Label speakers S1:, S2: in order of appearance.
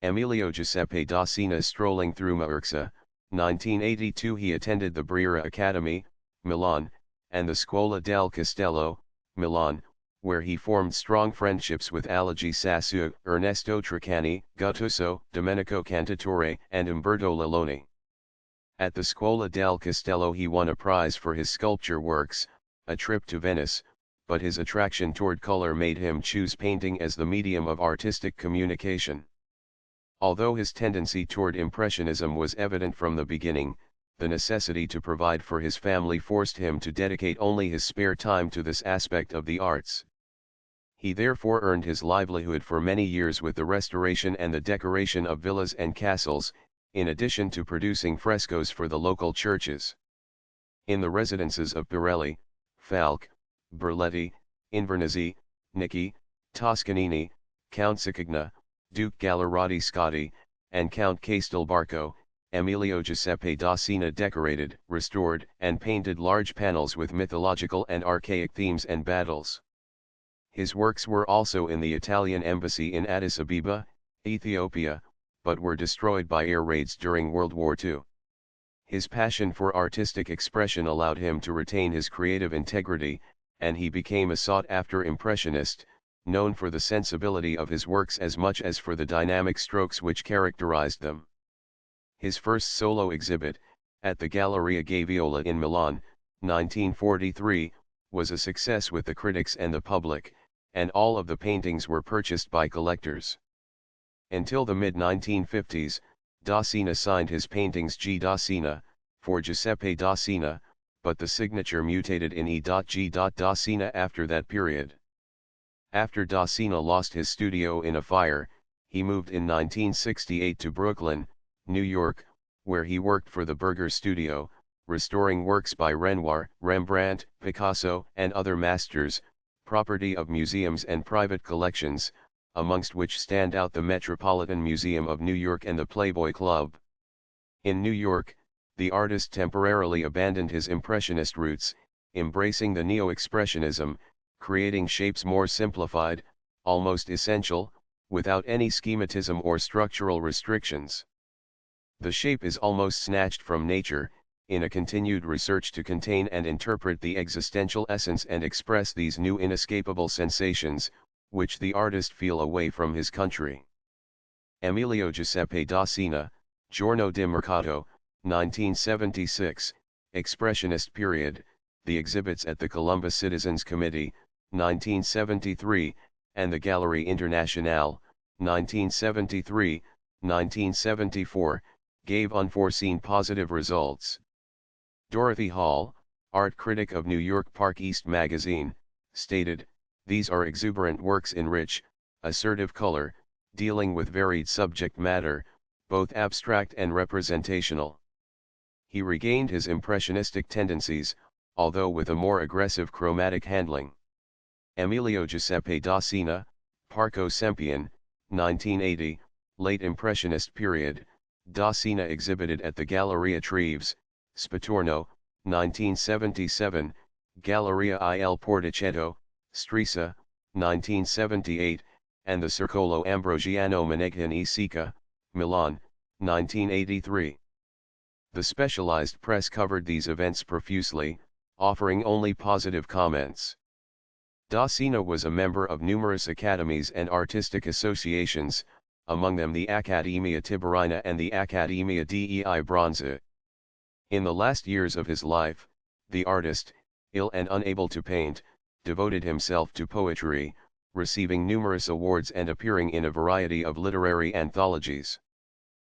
S1: Emilio Giuseppe Dossena strolling through Maurza, 1982. He attended the Brera Academy, Milan, and the Scuola del Castello, Milan, where he formed strong friendships with Aligi Sassu, Ernesto Tricani, Guttuso, Domenico Cantatore, and Umberto Lalloni. At the Scuola del Castello he won a prize for his sculpture works, a trip to Venice, but his attraction toward color made him choose painting as the medium of artistic communication. Although his tendency toward Impressionism was evident from the beginning, the necessity to provide for his family forced him to dedicate only his spare time to this aspect of the arts. He therefore earned his livelihood for many years with the restoration and the decoration of villas and castles, in addition to producing frescoes for the local churches. In the residences of Pirelli, Falck, Berletti, Invernizzi, Nicchi, Toscanini, Count Sicigna, Duke Gallerati Scotti, and Count Castelbarco, Emilio Giuseppe Dossena decorated, restored, and painted large panels with mythological and archaic themes and battles. His works were also in the Italian embassy in Addis Ababa, Ethiopia, but were destroyed by air raids during World War II. His passion for artistic expression allowed him to retain his creative integrity, and he became a sought-after impressionist, known for the sensibility of his works as much as for the dynamic strokes which characterized them. His first solo exhibit, at the Galleria Gaviola in Milan, 1943, was a success with the critics and the public, and all of the paintings were purchased by collectors. Until the mid-1950s, Dossena signed his paintings G. Dossena, for Giuseppe Dossena, but the signature mutated in E.G. Dossena after that period. After Dossena lost his studio in a fire, he moved in 1968 to Brooklyn, New York, where he worked for the Berger Studio, restoring works by Renoir, Rembrandt, Picasso, and other masters, property of museums and private collections, amongst which stand out the Metropolitan Museum of New York and the Playboy Club. In New York, the artist temporarily abandoned his Impressionist roots, embracing the Neo-Expressionism, creating shapes more simplified, almost essential, without any schematism or structural restrictions. The shape is almost snatched from nature, in a continued research to contain and interpret the existential essence and express these new inescapable sensations, which the artist feels away from his country. Emilio Giuseppe Dossena, Giorno di Mercato, 1976, Expressionist period, the exhibits at the Columbus Citizens Committee, 1973, and the Galerie Internationale, 1973, 1974, gave unforeseen positive results. Dorothy Hall, art critic of New York Park East magazine, stated, "These are exuberant works in rich, assertive color, dealing with varied subject matter, both abstract and representational." He regained his impressionistic tendencies, although with a more aggressive chromatic handling. Emilio Giuseppe Dossena, Parco Sempione, 1980, late Impressionist period, Dossena exhibited at the Galleria Treves, Spitorno, 1977, Galleria il Porticetto, Stresa, 1978, and the Circolo Ambrosiano Meneghin e Sica, Milan, 1983. The specialized press covered these events profusely, offering only positive comments. Dossena was a member of numerous academies and artistic associations, among them the Accademia Tiberina and the Accademia dei Bronzi. In the last years of his life, the artist, ill and unable to paint, devoted himself to poetry, receiving numerous awards and appearing in a variety of literary anthologies.